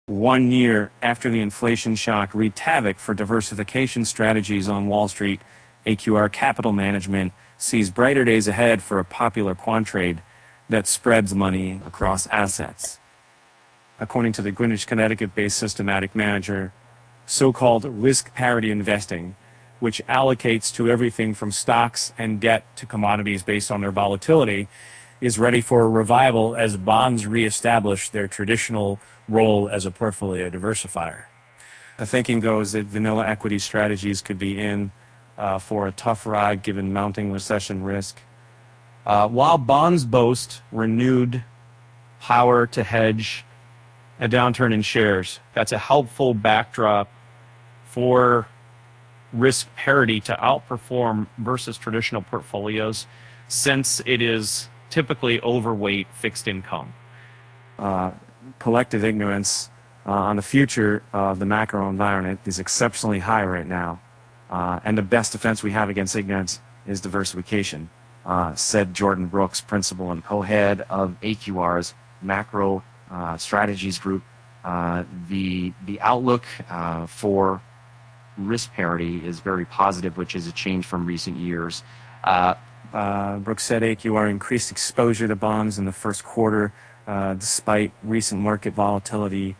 1 year after the inflation shock wreaked havoc for diversification strategies on Wall Street, AQR Capital Management sees brighter days ahead for a popular quant trade that spreads money across assets. According to the Greenwich, Connecticut-based systematic manager, so-called risk parity investing, which allocates to everything from stocks and debt to commodities based on their volatility, is ready for a revival as bonds reestablish their traditional role as a portfolio diversifier. The thinking goes that vanilla equity strategies could be in for a tough ride given mounting recession risk, while bonds boast renewed power to hedge a downturn in shares. That's a helpful backdrop for risk parity to outperform versus traditional portfolios, since it is typically overweight fixed income. Collective ignorance on the future of the macro environment is exceptionally high right now, and the best defense we have against ignorance is diversification, said Jordan Brooks, principal and co-head of AQR's macro strategies group. The outlook for risk parity is very positive, which is a change from recent years. Brooks said AQR increased exposure to bonds in the first quarter despite recent market volatility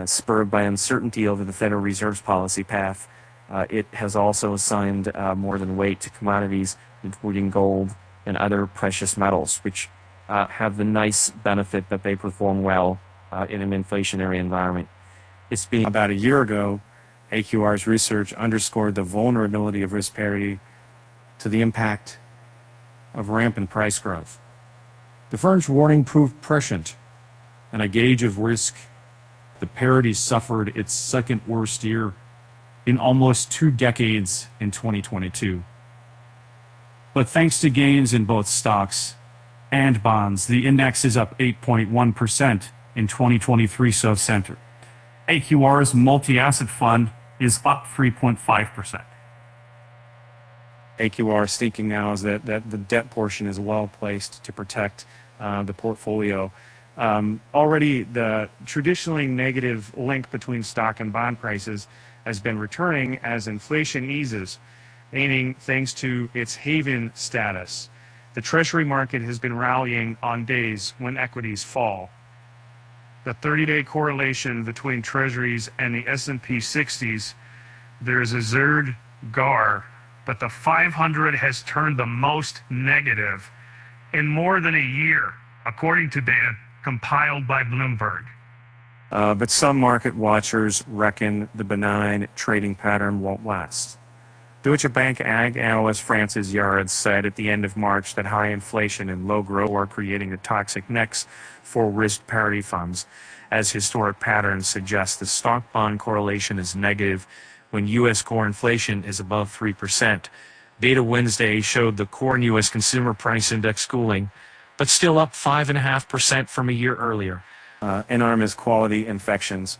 spurred by uncertainty over the Federal Reserve's policy path. It has also assigned more than weight to commodities, including gold and other precious metals, which have the nice benefit that they perform well in an inflationary environment. It's been about a year ago, AQR's research underscored the vulnerability of risk parity to the impact of rampant price growth. The firm's warning proved prescient, and a gauge of risk. The parity suffered its second worst year in almost 2 decades in 2022. But thanks to gains in both stocks and bonds, the index is up 8.1% in 2023 so-centered. AQR's multi-asset fund is up 3.5%. AQR's thinking now is that the debt portion is well placed to protect the portfolio. Already the traditionally negative link between stock and bond prices has been returning as inflation eases, meaning thanks to its haven status. The Treasury market has been rallying on days when equities fall. The 30-day correlation between Treasuries and the S&P 60s, there's a zerd GAR, but the 500 has turned the most negative in more than a year, according to data compiled by Bloomberg. But some market watchers reckon the benign trading pattern won't last. Deutsche Bank ag analyst Francis Yards said at the end of March that high inflation and low growth are creating a toxic mix for risk parity funds, as historic patterns suggest the stock-bond correlation is negative when U.S. core inflation is above 3%. Data Wednesday showed the core U.S. consumer price index cooling, but still up 5.5% from a year earlier. Enormous quality infections,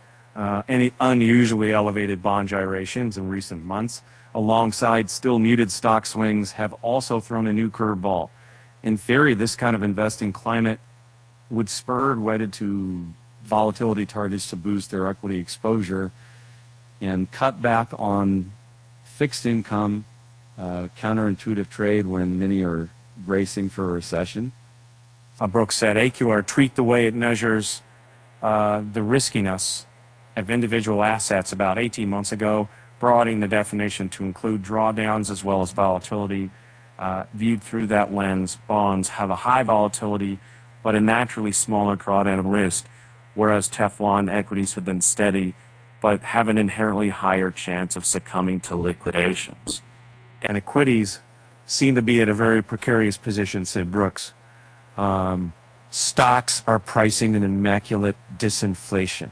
any unusually elevated bond gyrations in recent months, alongside still muted stock swings, have also thrown a new curveball. In theory, this kind of investing climate would spur wedded to volatility targets to boost their equity exposure and cut back on fixed income, counterintuitive trade when many are bracing for a recession. Brooks said AQR tweaked the way it measures the riskiness of individual assets about 18 months ago, broadening the definition to include drawdowns as well as volatility. Viewed through that lens, bonds have a high volatility but a naturally smaller drawdown risk, whereas Teflon equities have been steady but have an inherently higher chance of succumbing to liquidations. And equities seem to be at a very precarious position, said Brooks. Stocks are pricing an immaculate disinflation.